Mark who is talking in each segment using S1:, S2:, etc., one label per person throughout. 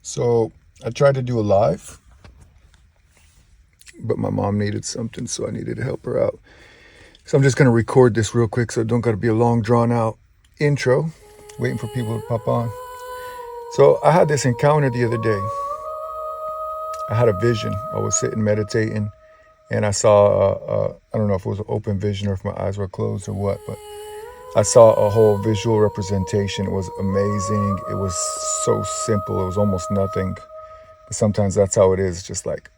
S1: So I tried to do a live, but my mom needed something, so I needed to help her out. So I'm just going to record this real quick so it don't got to be a long drawn out intro, waiting for people to pop on. So I had this encounter the other day. I had a vision. I was sitting meditating and I saw, I don't know if it was an open vision or if my eyes were closed or what, but I saw a whole visual representation. It was amazing. It was so simple. It was almost nothing. But sometimes that's how it is. Just like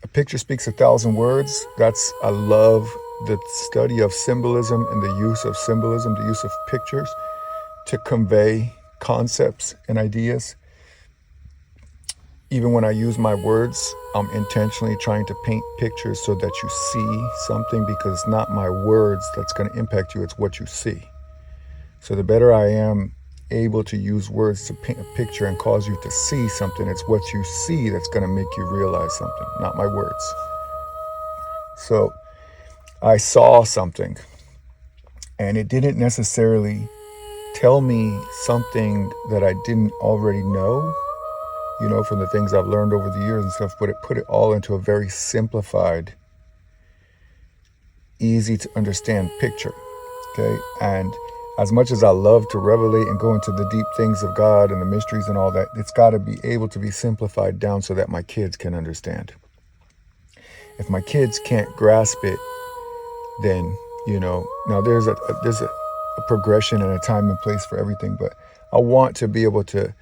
S1: a picture speaks 1,000 words. I love the study of symbolism and the use of symbolism, the use of pictures to convey concepts and ideas. Even when I use my words, I'm intentionally trying to paint pictures so that you see something, because it's not my words that's going to impact you, it's what you see. So the better I am able to use words to paint a picture and cause you to see something, it's what you see that's going to make you realize something, not my words. So I saw something, and it didn't necessarily tell me something that I didn't already know, from the things I've learned over the years and stuff, but it put it all into a very simplified, easy to understand picture. Okay. And as much as I love to revelate and go into the deep things of God and the mysteries and all that, it's got to be able to be simplified down so that my kids can understand. If my kids can't grasp it, then, now there's a progression and a time and place for everything, but I want to be able to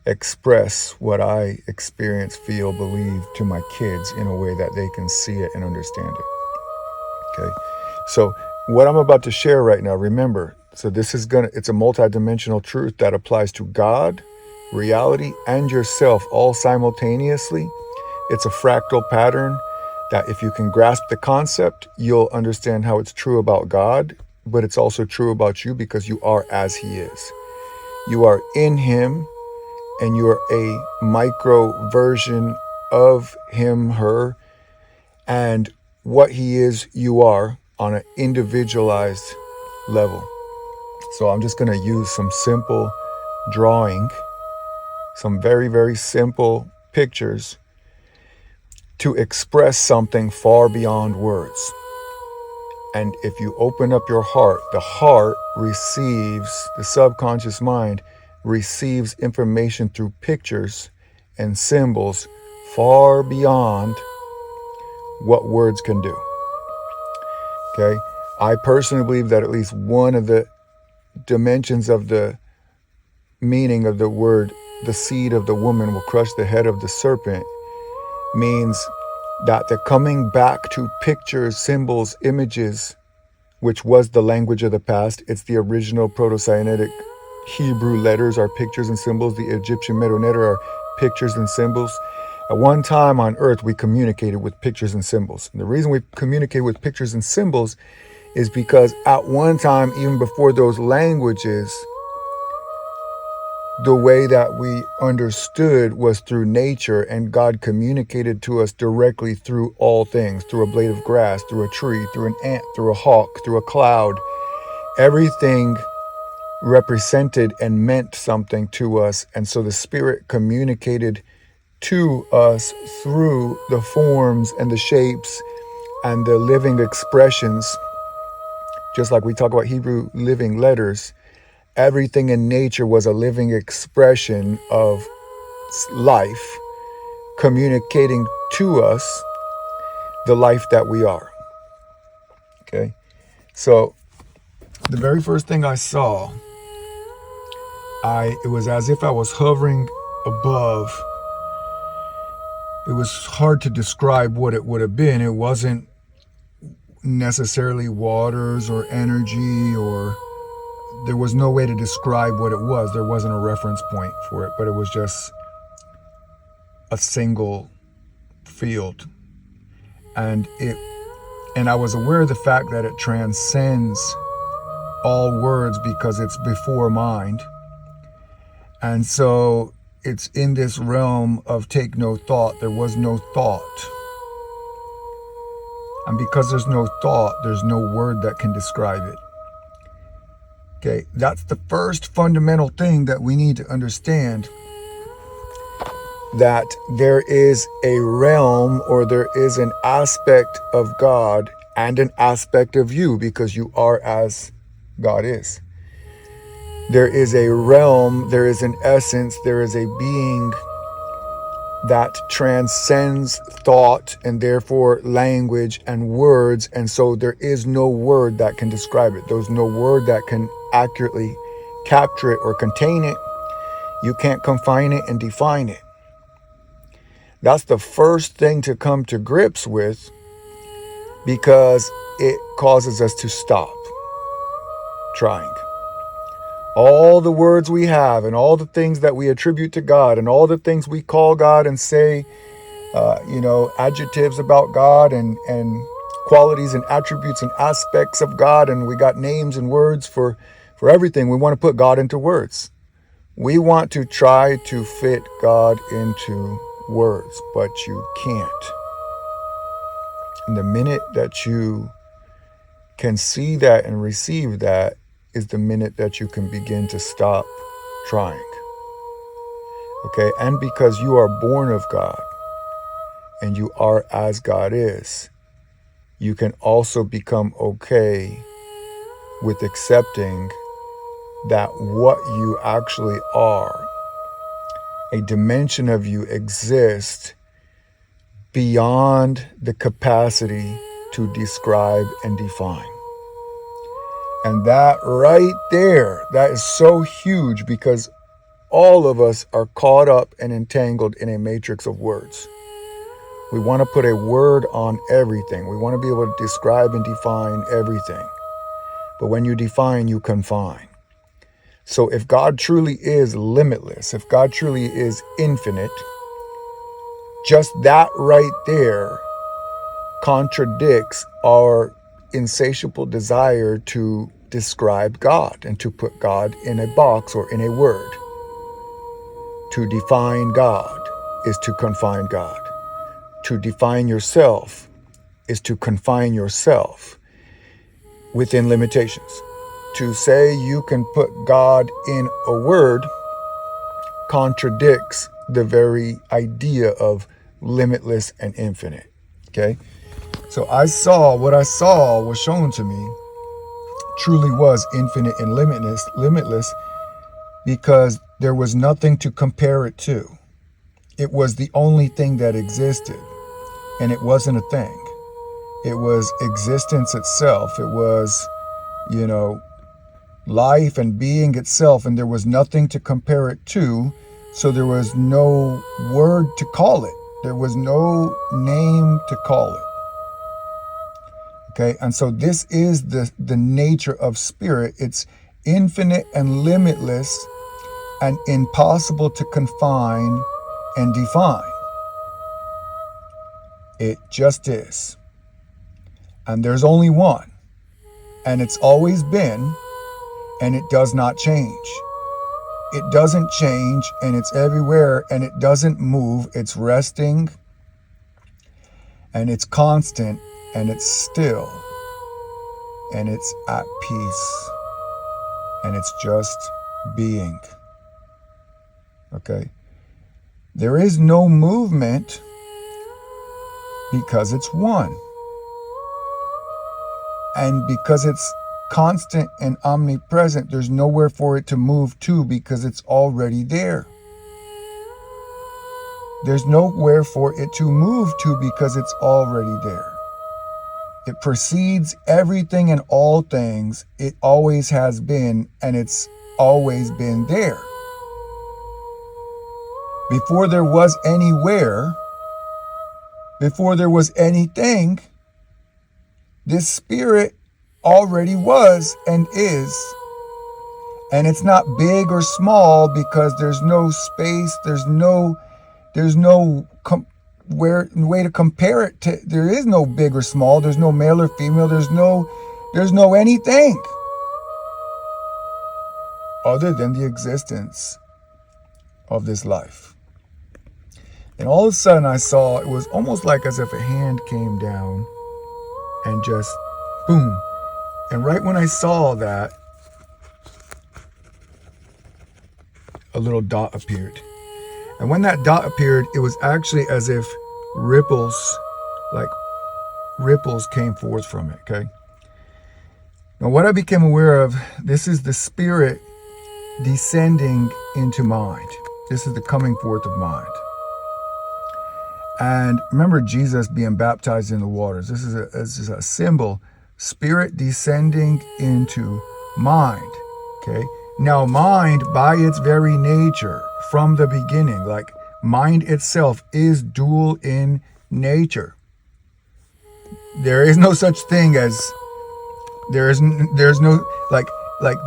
S1: express what I experience, feel, believe to my kids in a way that they can see it and understand it. Okay. So what I'm about to share right now, remember, so this is it's a multidimensional truth that applies to God, reality, and yourself all simultaneously. It's a fractal pattern that if you can grasp the concept, you'll understand how it's true about God, but it's also true about you because you are as He is. You are in Him, and you're a micro version of Him, her, and what He is, you are on an individualized level. So I'm just going to use some simple drawing, some very, very simple pictures to express something far beyond words. And if you open up your heart, the heart receives, the subconscious mind receives information through pictures and symbols far beyond what words can do. Okay. I personally believe that at least one of the dimensions of the meaning of the word, the seed of the woman will crush the head of the serpent, means that they're coming back to pictures, symbols, images, which was the language of the past. It's the original Proto-Sinaitic Hebrew letters are pictures and symbols. The Egyptian Medo-Neter are pictures and symbols. At one time on earth, we communicated with pictures and symbols. And the reason we communicate with pictures and symbols is because at one time, even before those languages, the way that we understood was through nature, and God communicated to us directly through all things, through a blade of grass, through a tree, through an ant, through a hawk, through a cloud. Everything represented and meant something to us. And so the Spirit communicated to us through the forms and the shapes and the living expressions. Just like we talk about Hebrew living letters, everything in nature was a living expression of life, communicating to us the life that we are. Okay. So the very first thing I saw, it was as if I was hovering above. It was hard to describe what it would have been. It wasn't necessarily waters or energy, or there was no way to describe what it was. There wasn't a reference point for it, but it was just a single field. And I was aware of the fact that it transcends all words because it's before mind. And so it's in this realm of take no thought. There was no thought. And because there's no thought, there's no word that can describe it. Okay, that's the first fundamental thing that we need to understand that there is a realm, or there is an aspect of God and an aspect of you, because you are as God is. There is a realm, there is an essence, there is a being that transcends thought and therefore language and words. And so there is no word that can describe it. There's no word that can accurately capture it or contain it. You can't confine it and define it. That's the first thing to come to grips with, because it causes us to stop trying. All the words we have and all the things that we attribute to God and all the things we call God and say, adjectives about God and qualities and attributes and aspects of God. And we got names and words for everything. We want to put God into words. We want to try to fit God into words, but you can't. And the minute that you can see that and receive that is the minute that you can begin to stop trying. Okay? And because you are born of God and you are as God is, you can also become okay with accepting that what you actually are, a dimension of you, exists beyond the capacity to describe and define. And that right there, that is so huge, because all of us are caught up and entangled in a matrix of words. We want to put a word on everything. We want to be able to describe and define everything. But when you define, you confine. So if God truly is limitless, if God truly is infinite, just that right there contradicts our insatiable desire to describe God and to put God in a box or in a word. To define God is to confine God. To define yourself is to confine yourself within limitations. To say you can put God in a word contradicts the very idea of limitless and infinite. Okay? So what I saw was shown to me truly was infinite and limitless, because there was nothing to compare it to. It was the only thing that existed, and it wasn't a thing. It was existence itself. It was, life and being itself, and there was nothing to compare it to, so there was no word to call it. There was no name to call it. Okay, and so this is the nature of spirit. It's infinite and limitless and impossible to confine and define. It just is. And there's only one. And it's always been, and it does not change. It doesn't change, and it's everywhere, and it doesn't move. It's resting, and it's constant, and it's still, and it's at peace, and it's just being. Okay? There is no movement because it's one. And because it's constant and omnipresent, there's nowhere for it to move to, because it's already there. There's nowhere for it to move to, because it's already there. It precedes everything and all things. It always has been, and it's always been there. Before there was anywhere, before there was anything, this spirit already was and is. And it's not big or small, because there's no space, there's no way to compare it to. There is no big or small, there's no male or female, there's no anything other than the existence of this life. And all of a sudden I saw, it was almost like as if a hand came down and just boom. And right when I saw that, a little dot appeared. And when that dot appeared, it was actually as if ripples, like ripples came forth from it, okay? Now what I became aware of, this is the spirit descending into mind. This is the coming forth of mind. And remember Jesus being baptized in the waters. This is a symbol, spirit descending into mind, okay? Now mind, by its very nature, from the beginning, like mind itself is dual in nature. There is no such thing as, there's no, like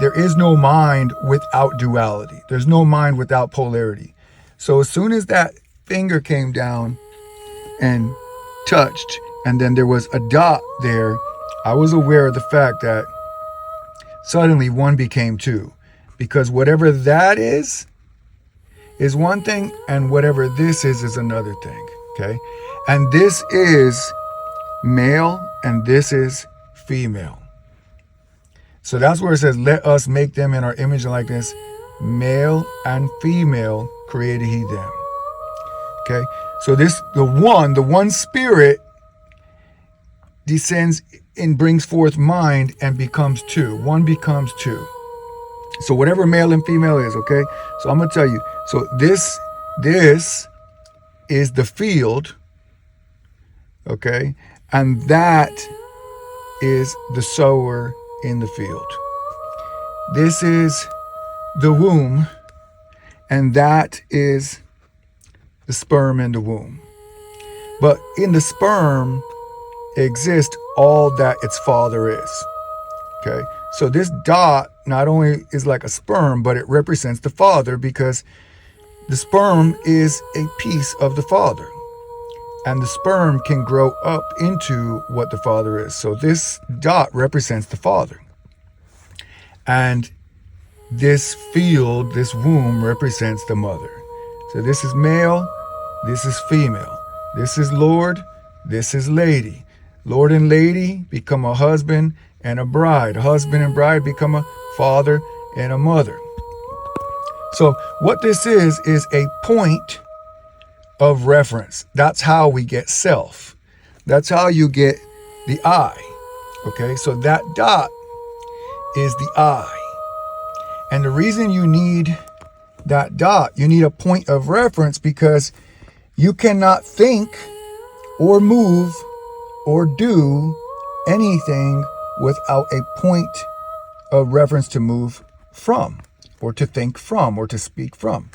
S1: there is no mind without duality. There's no mind without polarity. So as soon as that finger came down and touched, and then there was a dot there, I was aware of the fact that suddenly one became two. Because whatever that is one thing, and whatever this is another thing, okay? And this is male, and this is female. So that's where it says, let us make them in our image and likeness, male and female created he them. Okay, so the one spirit descends and brings forth mind and becomes two. One becomes two. So whatever male and female is, okay? So I'm going to tell you. So this is the field, okay? And that is the sower in the field. This is the womb, and that is the sperm in the womb. But in the sperm exists all that its father is. Okay, so this dot not only is like a sperm, but it represents the father, because the sperm is a piece of the father, and the sperm can grow up into what the father is. So this dot represents the father, and this field, this womb, represents the mother. So this is male, this is female, this is Lord, this is lady. Lord and lady become a husband and a bride. Husband and bride become a father and a mother. So what this is a point of reference. That's how we get self. That's how you get the I. Okay, so that dot is the I. And the reason you need that dot, you need a point of reference, because you cannot think or move or do anything without a point of reference to move from, or to think from, or to speak from.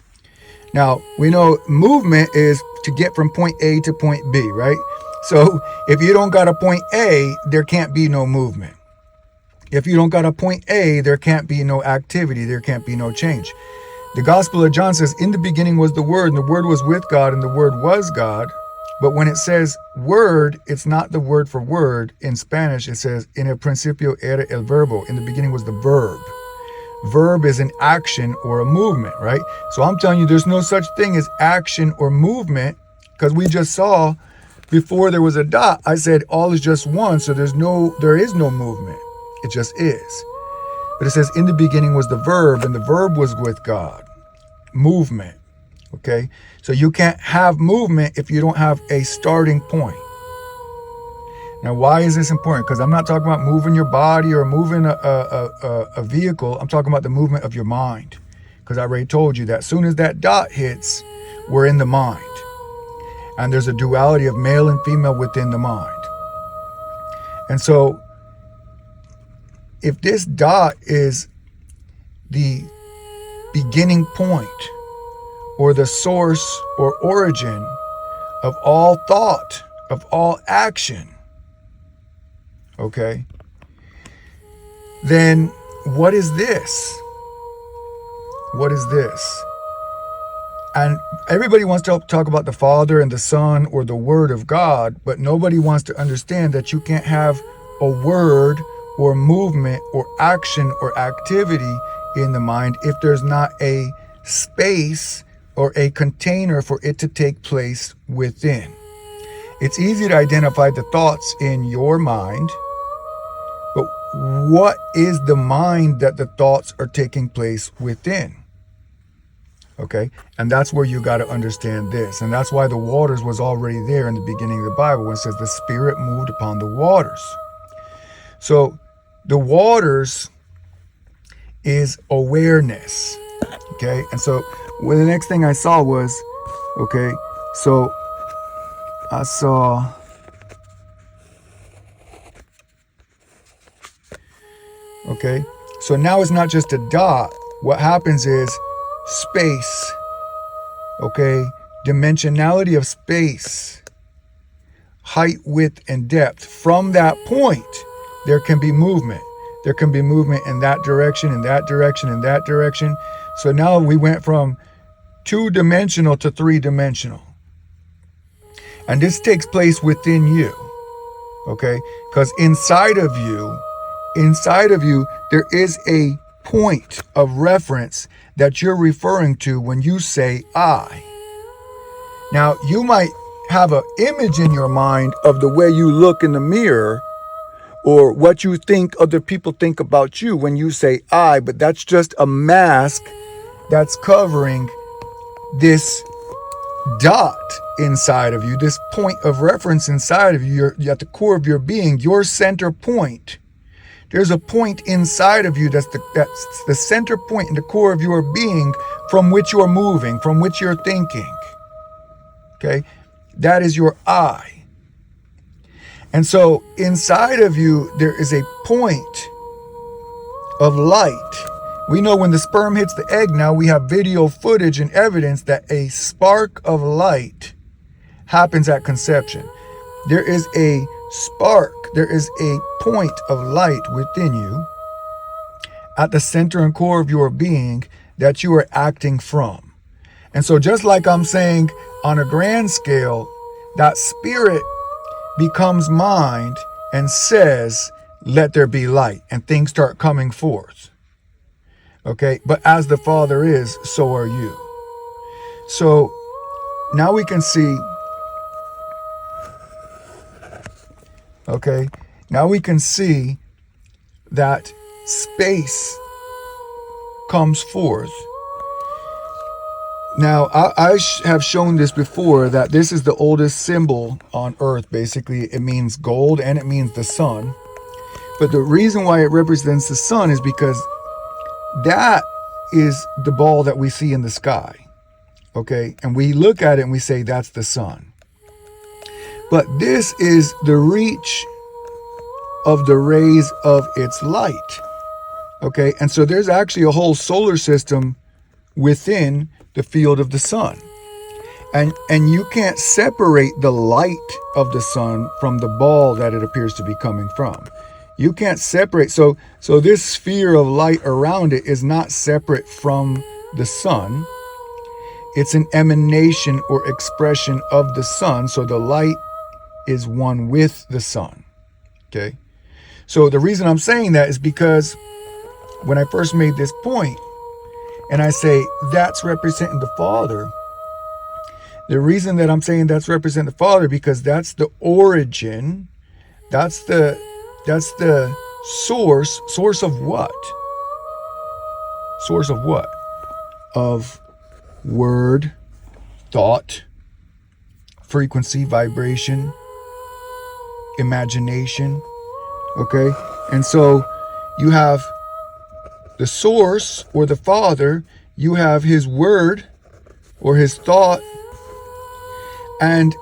S1: Now, we know movement is to get from point A to point B, right? So if you don't got a point A, there can't be no movement. If you don't got a point A, there can't be no activity, there can't be no change. The Gospel of John says, in the beginning was the Word, and the Word was with God, and the Word was God. But when it says word, it's not the word for word. In Spanish, it says, en el principio era el verbo. In the beginning was the verb. Verb is an action or a movement, right? So I'm telling you, there's no such thing as action or movement, because we just saw before there was a dot, I said all is just one. So there is no movement. It just is. But it says, in the beginning was the verb, and the verb was with God. Movement. Okay, so you can't have movement if you don't have a starting point. Now, why is this important? Because I'm not talking about moving your body or moving a vehicle. I'm talking about the movement of your mind. Because I already told you that as soon as that dot hits, we're in the mind. And there's a duality of male and female within the mind. And so, if this dot is the beginning point, or the source or origin of all thought, of all action, okay, then what is this? What is this? And everybody wants to talk about the Father and the Son or the Word of God, but nobody wants to understand that you can't have a word or movement or action or activity in the mind if there's not a space or a container for it to take place within. It's easy to identify the thoughts in your mind, but what is the mind that the thoughts are taking place within? Okay, and that's where you got to understand this. And that's why the waters was already there in the beginning of the Bible when it says the Spirit moved upon the waters. So the waters is awareness. Okay, and so well, the next thing I saw was, okay, so I saw, okay, so now it's not just a dot. What happens is space, okay, dimensionality of space, height, width, and depth. From that point, there can be movement. There can be movement in that direction, in that direction, in that direction. So now we went from 2-dimensional to 3-dimensional. And this takes place within you, okay? Because inside of you, there is a point of reference that you're referring to when you say I. Now, you might have an image in your mind of the way you look in the mirror or what you think other people think about you when you say I, but that's just a mask that's covering this dot inside of you, this point of reference inside of you. You're at the core of your being, your center point. There's a point inside of you that's the center point in the core of your being from which you're moving, from which you're thinking. Okay? That is your I. And so inside of you, there is a point of light. We know when the sperm hits the egg now, we have video footage and evidence that a spark of light happens at conception. There is a spark, there is a point of light within you at the center and core of your being that you are acting from. And so just like I'm saying on a grand scale, that spirit becomes mind and says, let there be light, and things start coming forth. Okay, but as the Father is, so are you. So now we can see, okay, now we can see that space comes forth. Now, I have shown this before, that this is the oldest symbol on earth. Basically, it means gold and it means the sun. But the reason why it represents the sun is because that is the ball that we see in the sky. Okay, and we look at it and we say that's the sun. But this is the reach of the rays of its light. Okay, and so there's actually a whole solar system within the field of the sun. And you can't separate the light of the sun from the ball that it appears to be coming from. You can't separate. So this sphere of light around it is not separate from the sun. It's an emanation or expression of the sun. So the light is one with the sun. Okay. So the reason I'm saying that is because when I first made this point, and I say that's representing the Father, the reason that I'm saying that's representing the Father, because that's the origin, that's the source of what? Source of what? Of word, thought, frequency, vibration, imagination. Okay? And so you have the source, or the Father, you have his word or his thought, and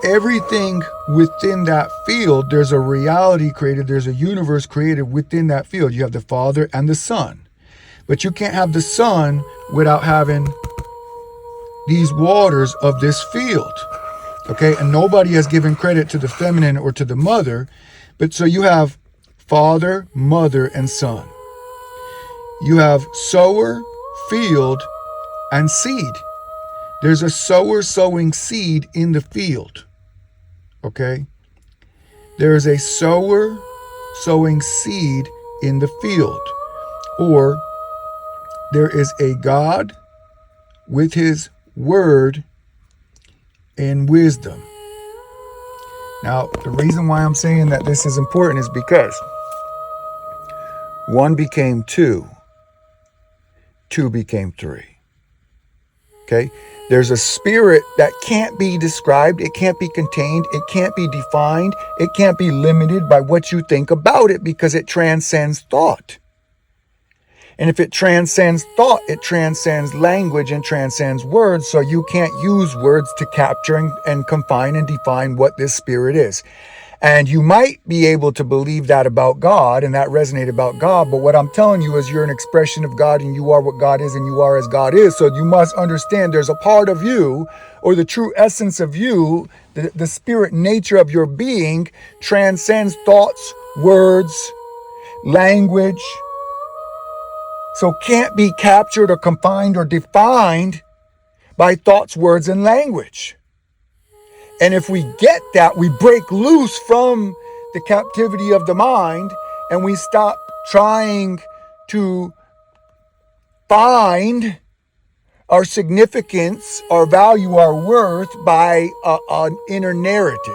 S1: everything within that field, there's a reality created, there's a universe created within that field. You have the Father and the Son. But you can't have the Son without having these waters of this field. Okay, and nobody has given credit to the feminine or to the mother, but so you have Father, Mother, and Son. You have sower, field, and seed. There's a sower sowing seed in the field. Okay? There is a sower sowing seed in the field. Or there is a God with his word and wisdom. Now, the reason why I'm saying that this is important is because 1 became 2. 2 became 3. Okay? There's a spirit that can't be described, it can't be contained, it can't be defined, it can't be limited by what you think about it because it transcends thought. And if it transcends thought, it transcends language and transcends words, so you can't use words to capture and confine and define what this spirit is. And you might be able to believe that about God and that resonate about God, but what I'm telling you is you're an expression of God and you are what God is and you are as God is. So you must understand there's a part of you, or the true essence of you, the spirit nature of your being transcends thoughts, words, language. So can't be captured or confined or defined by thoughts, words, and language. And if we get that, we break loose from the captivity of the mind and we stop trying to find our significance, our value, our worth by an inner narrative.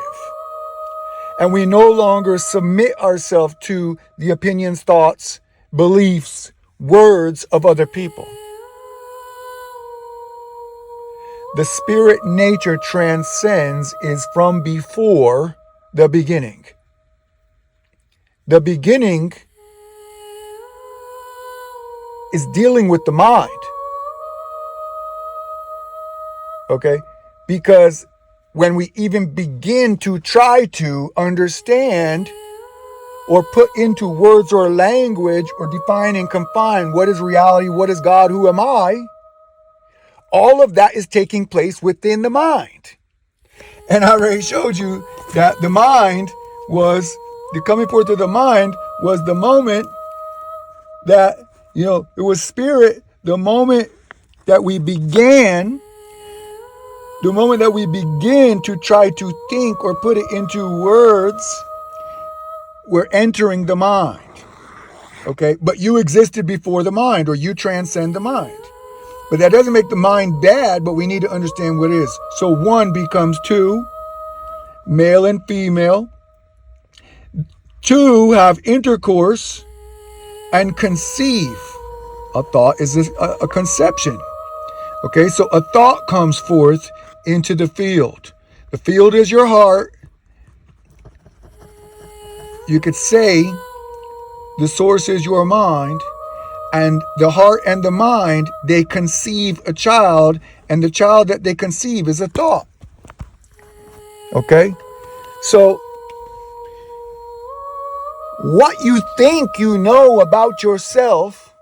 S1: And we no longer submit ourselves to the opinions, thoughts, beliefs, words of other people. The spirit nature transcends, is from before the beginning. The beginning is dealing with the mind. Okay? Because when we even begin to try to understand or put into words or language or define and confine what is reality, what is God, who am I, all of that is taking place within the mind. And I already showed you that the mind was, the coming forth of the mind was the moment that, it was spirit, the moment that we begin to try to think or put it into words, we're entering the mind. Okay? But you existed before the mind, or you transcend the mind. But that doesn't make the mind bad, but we need to understand what it is. So one becomes two, male and female. Two have intercourse and conceive. A thought is a conception. Okay, so a thought comes forth into the field. The field is your heart. You could say the source is your mind. And the heart and the mind, they conceive a child, and the child that they conceive is a thought. Okay? So, what you think you know about yourself,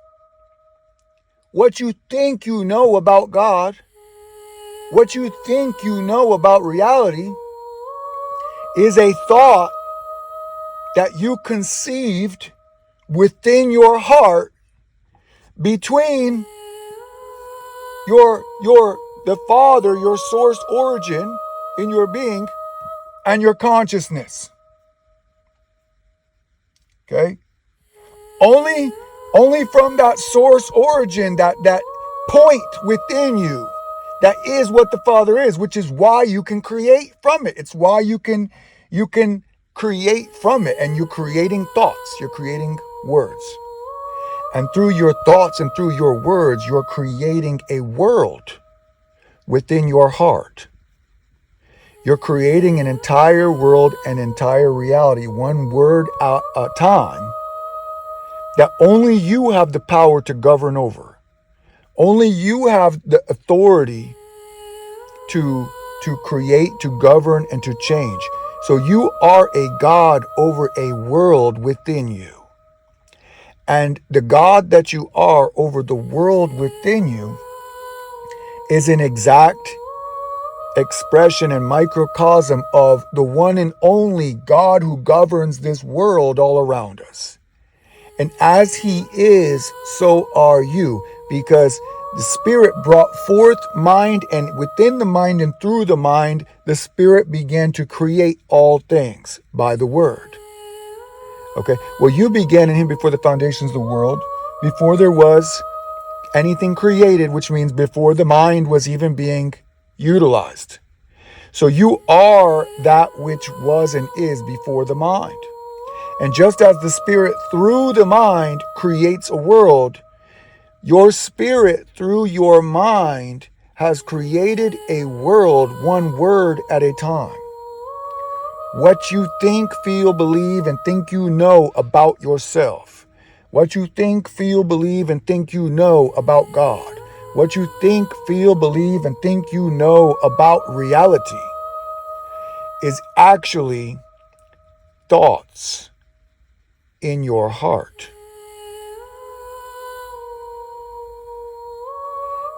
S1: what you think you know about God, what you think you know about reality, is a thought that you conceived within your heart between the Father, your source origin in your being, and your consciousness. Okay? Only from that source origin, that point within you, that is what the Father is, which is why you can create from it. It's why you can create from it, and you're creating thoughts, you're creating words. And through your thoughts and through your words, you're creating a world within your heart. You're creating an entire world, an entire reality, one word at a time, that only you have the power to govern over. Only you have the authority to create, to govern, and to change. So you are a God over a world within you. And the God that you are over the world within you is an exact expression and microcosm of the one and only God who governs this world all around us. And as he is, so are you, because the Spirit brought forth mind, and within the mind and through the mind, the Spirit began to create all things by the Word. Okay, well, you began in him before the foundations of the world, before there was anything created, which means before the mind was even being utilized. So you are that which was and is before the mind. And just as the Spirit through the mind creates a world, your spirit through your mind has created a world one word at a time. What you think, feel, believe, and think you know about yourself. What you think, feel, believe, and think you know about God. What you think, feel, believe, and think you know about reality is actually thoughts in your heart.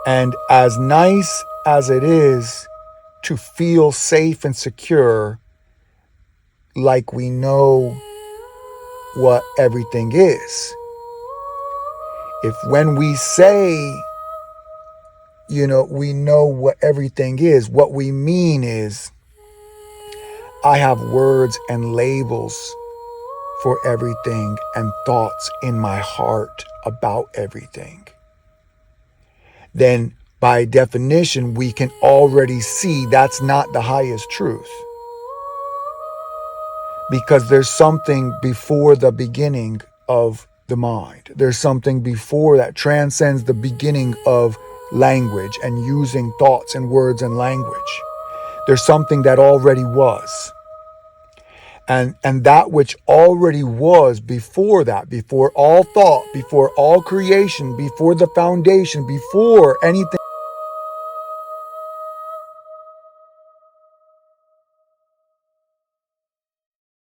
S1: And as nice as it is to feel safe and secure, like we know what everything is, if when we say, we know what everything is, what we mean is, I have words and labels for everything and thoughts in my heart about everything, then by definition, we can already see that's not the highest truth. Because there's something before the beginning of the mind. There's something before that transcends the beginning of language and using thoughts and words and language. There's something that already was. And that which already was before that, before all thought, before all creation, before the foundation, before anything